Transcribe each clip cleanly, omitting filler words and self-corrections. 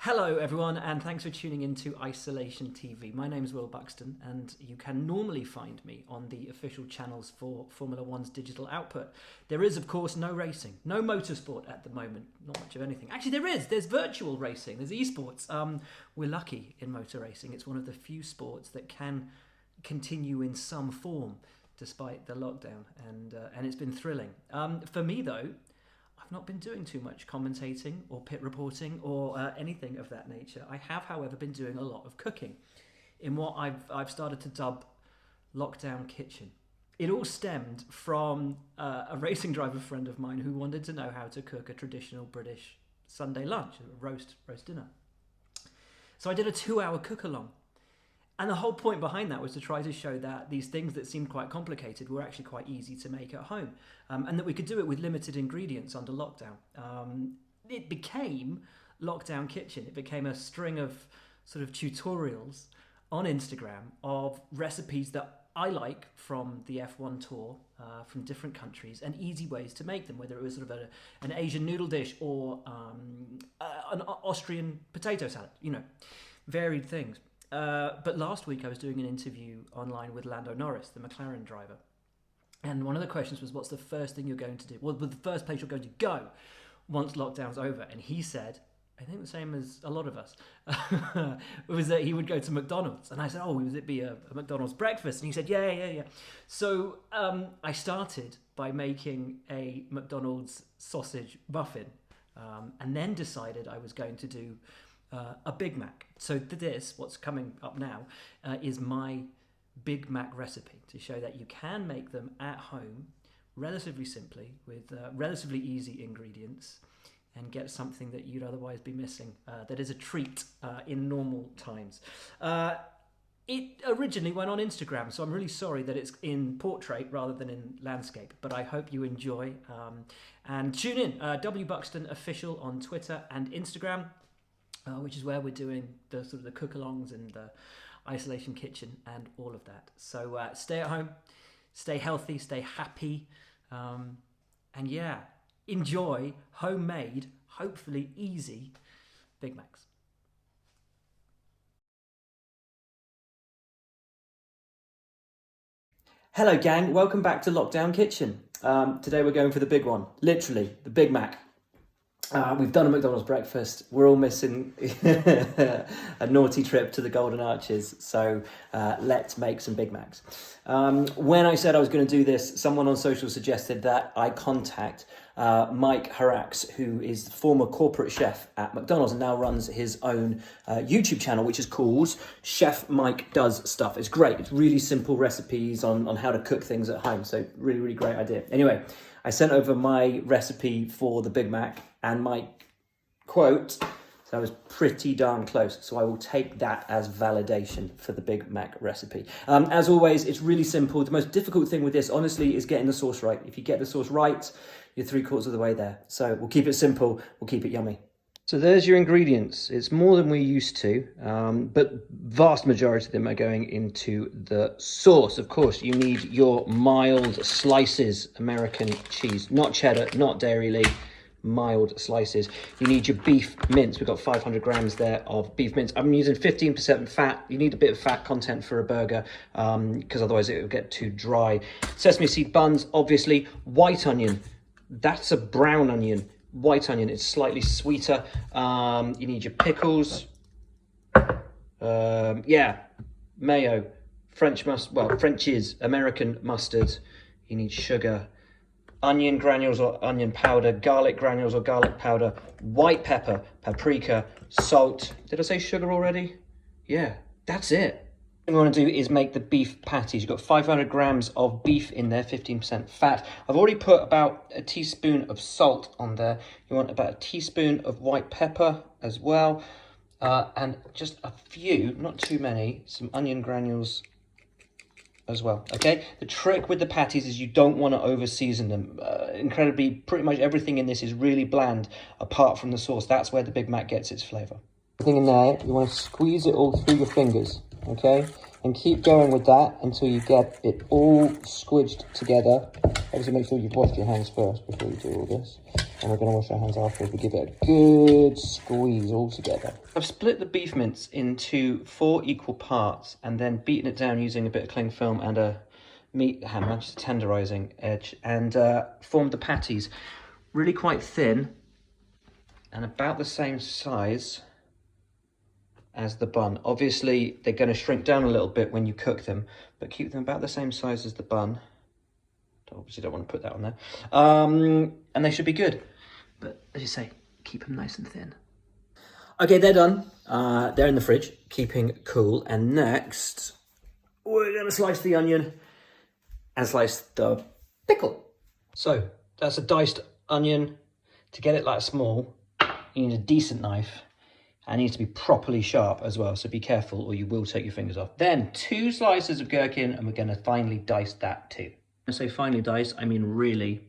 Hello everyone, and thanks for tuning into Isolation TV. My name is Will Buxton, and you can normally find me on the official channels for Formula One's digital output. There is, of course, no racing, no motorsport at the moment, not much of anything. Actually, there is. There's virtual racing, there's esports. We're lucky in motor racing. It's one of the few sports that can continue in some form despite the lockdown, and it's been thrilling. For me, though, I've not been doing too much commentating or pit reporting or anything of that nature. I have, however, been doing a lot of cooking in what I've started to dub Lockdown Kitchen. It all stemmed from a racing driver friend of mine who wanted to know how to cook a traditional British Sunday lunch, a roast dinner. So I did a 2-hour cook-along. And the whole point behind that was to try to show that these things that seemed quite complicated were actually quite easy to make at home, and that we could do it with limited ingredients under lockdown. It became Lockdown Kitchen. It became a string of sort of tutorials on Instagram of recipes that I like from the F1 tour, from different countries, and easy ways to make them, whether it was sort of an Asian noodle dish or an Austrian potato salad, varied things. But last week I was doing an interview online with Lando Norris, the McLaren driver. And one of the questions was, what's the first thing you're going to do? Well, the first place you're going to go once lockdown's over. And he said, I think the same as a lot of us, was that he would go to McDonald's. And I said, would it be a McDonald's breakfast? And he said, yeah. So I started by making a McDonald's sausage muffin, and then decided I was going to do a Big Mac. So what's coming up now, is my Big Mac recipe to show that you can make them at home relatively simply with relatively easy ingredients and get something that you'd otherwise be missing that is a treat in normal times. It originally went on Instagram, so I'm really sorry that it's in portrait rather than in landscape, but I hope you enjoy. And tune in, W Buxton Official on Twitter and Instagram, which is where we're doing the sort of the cook-alongs and the Isolation Kitchen and all of that. So stay at home, stay healthy, stay happy, and enjoy homemade, hopefully easy Big Macs. Hello gang, welcome back to Lockdown Kitchen. Today we're going for the big one, literally, the Big Mac. We've done a McDonald's breakfast. We're all missing a naughty trip to the Golden Arches. So let's make some Big Macs. When I said I was going to do this, someone on social suggested that I contact Mike Harax, who is the former corporate chef at McDonald's and now runs his own YouTube channel, which is called Chef Mike Does Stuff. It's great. It's really simple recipes on how to cook things at home. So really, really great idea. Anyway, I sent over my recipe for the Big Mac and my quote, so I was pretty darn close. So I will take that as validation for the Big Mac recipe. As always, it's really simple. The most difficult thing with this, honestly, is getting the sauce right. If you get the sauce right, you're 3/4 of the way there. So we'll keep it simple. We'll keep it yummy. So there's your ingredients. It's more than we're used to, but vast majority of them are going into the sauce. Of course, you need your mild slices, American cheese, not cheddar, not Dairy Lee, mild slices. You need your beef mince. We've got 500 grams there of beef mince. I'm using 15% fat. You need a bit of fat content for a burger because otherwise it will get too dry. Sesame seed buns, obviously. White onion. That's a brown onion. White onion, it's slightly sweeter. You need your pickles. Mayo, French's American mustard. You need sugar, onion granules or onion powder, garlic granules or garlic powder, white pepper, paprika, salt. Did I say sugar already? Yeah, that's it. What we want to do is make the beef patties. You've got 500 grams of beef in there, 15% fat. I've already put about a teaspoon of salt on there. You want about a teaspoon of white pepper as well. And just a few, not too many, some onion granules as well, okay? The trick with the patties is you don't want to over-season them. Incredibly, pretty much everything in this is really bland apart from the sauce. That's where the Big Mac gets its flavour. Everything in there, you want to squeeze it all through your fingers. Okay, and keep going with that until you get it all squidged together. Obviously make sure you've washed your hands first before you do all this. And we're going to wash our hands afterwards. We give it a good squeeze all together. I've split the beef mince into 4 equal parts and then beaten it down using a bit of cling film and a meat hammer, just a tenderising edge, and formed the patties. Really quite thin and about the same size as the bun. Obviously, they're going to shrink down a little bit when you cook them, but keep them about the same size as the bun. Obviously don't want to put that on there. And they should be good. But as you say, keep them nice and thin. Okay, they're done. They're in the fridge, keeping cool. And next, we're going to slice the onion and slice the pickle. So that's a diced onion. To get it like small, you need a decent knife. And it needs to be properly sharp as well, so be careful or you will take your fingers off. Then 2 slices of gherkin, and we're going to finely dice that too. When I say finely diced, I mean really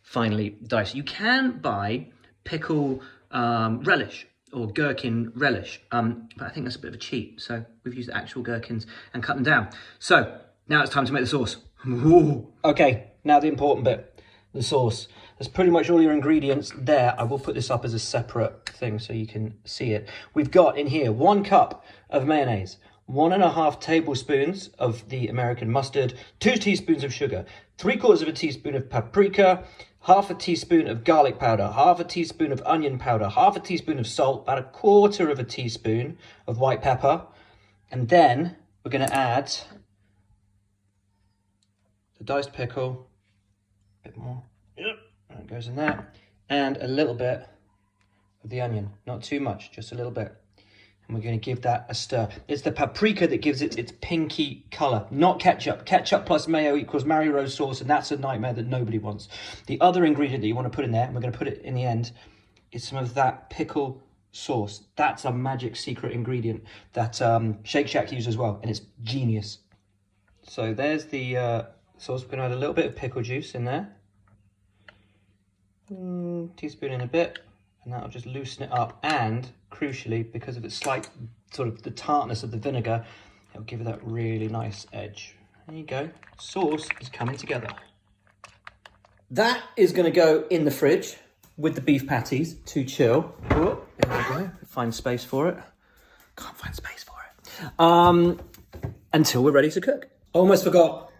finely diced. You can buy pickle relish or gherkin relish, but I think that's a bit of a cheat. So we've used actual gherkins and cut them down. So now it's time to make the sauce. Ooh. Okay, now the important bit, the sauce. There's pretty much all your ingredients there. I will put this up as a separate thing so you can see it. We've got in here 1 cup of mayonnaise, 1.5 tablespoons of the American mustard, 2 teaspoons of sugar, 3/4 teaspoon of paprika, 1/2 teaspoon of garlic powder, 1/2 teaspoon of onion powder, 1/2 teaspoon of salt, about 1/4 teaspoon of white pepper. And then we're going to add the diced pickle, a bit more, yep, that goes in there, and a little bit of the onion, not too much, just a little bit. And we're going to give that a stir. It's the paprika that gives it its pinky colour, not ketchup. Ketchup plus mayo equals Mario sauce, and that's a nightmare that nobody wants. The other ingredient that you want to put in there, and we're going to put it in the end, is some of that pickle sauce. That's a magic secret ingredient that Shake Shack uses as well, and it's genius. So there's the sauce. We're going to add a little bit of pickle juice in there. Teaspoon and a bit. And that'll just loosen it up, and crucially, because of its slight sort of the tartness of the vinegar, it'll give it that really nice edge. There you go. Sauce is coming together. That is going to go in the fridge with the beef patties to chill. Oh, there we go. Find space for it. Can't find space for it. Until we're ready to cook. Almost forgot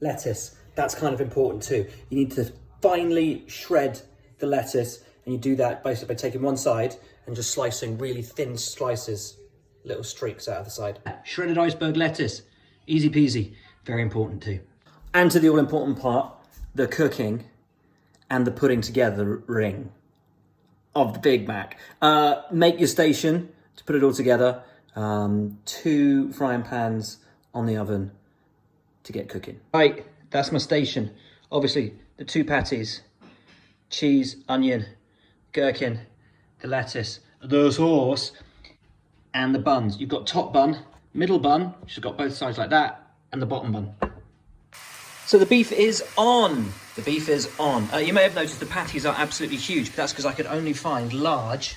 lettuce. That's kind of important too. You need to finely shred the lettuce. And you do that basically by taking one side and just slicing really thin slices, little streaks out of the side. Shredded iceberg lettuce, easy peasy, very important too. And to the all important part, the cooking and the putting together ring of the Big Mac. Make your station to put it all together. 2 frying pans on the oven to get cooking. Right, that's my station. Obviously, the 2 patties, cheese, onion, gherkin, the lettuce, the sauce, and the buns. You've got top bun, middle bun, which has got both sides like that, and the bottom bun. So the beef is on. The beef is on. You may have noticed the patties are absolutely huge, but that's because I could only find large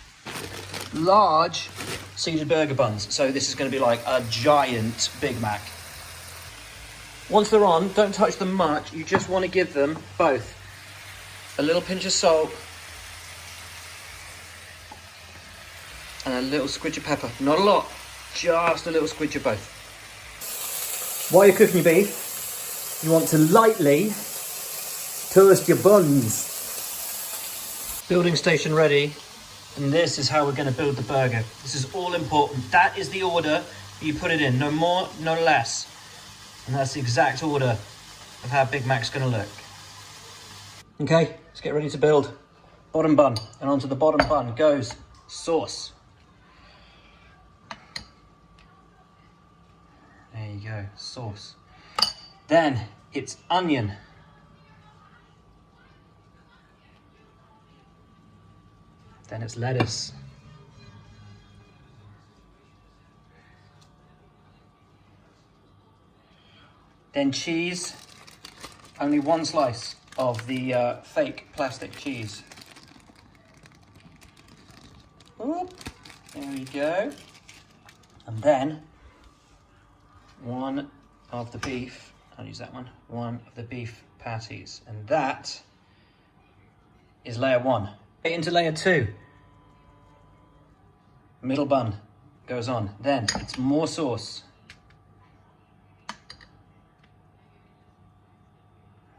seeded burger buns. So this is going to be like a giant Big Mac. Once they're on, don't touch them much. You just want to give them both a little pinch of salt and a little squidge of pepper. Not a lot, just a little squidge of both. While you're cooking your beef, you want to lightly toast your buns. Building station ready, and this is how we're going to build the burger. This is all important. That is the order you put it in, no more, no less. And that's the exact order of how Big Mac's going to look. Okay, let's get ready to build. Bottom bun, and onto the bottom bun goes sauce. There you go, sauce. Then it's onion. Then it's lettuce. Then cheese, only 1 slice of the fake plastic cheese. Oop, there we go. And then 1 of the beef, I'll use that one, 1 of the beef patties. And that is layer 1. Into layer 2. Middle bun goes on. Then it's more sauce.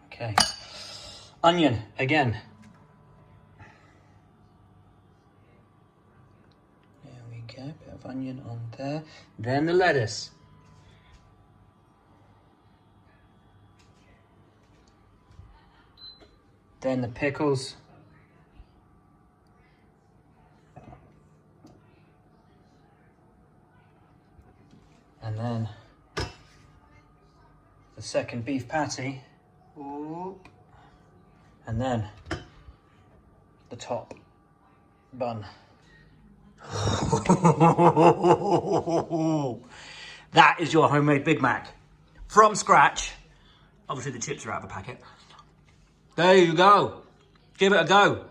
Okay. Onion again. There we go. Bit of onion on there. Then the lettuce. Then the pickles. And then the second beef patty. Oop. And then the top bun. That is your homemade Big Mac. From scratch. Obviously the chips are out of a packet. There you go. Give it a go.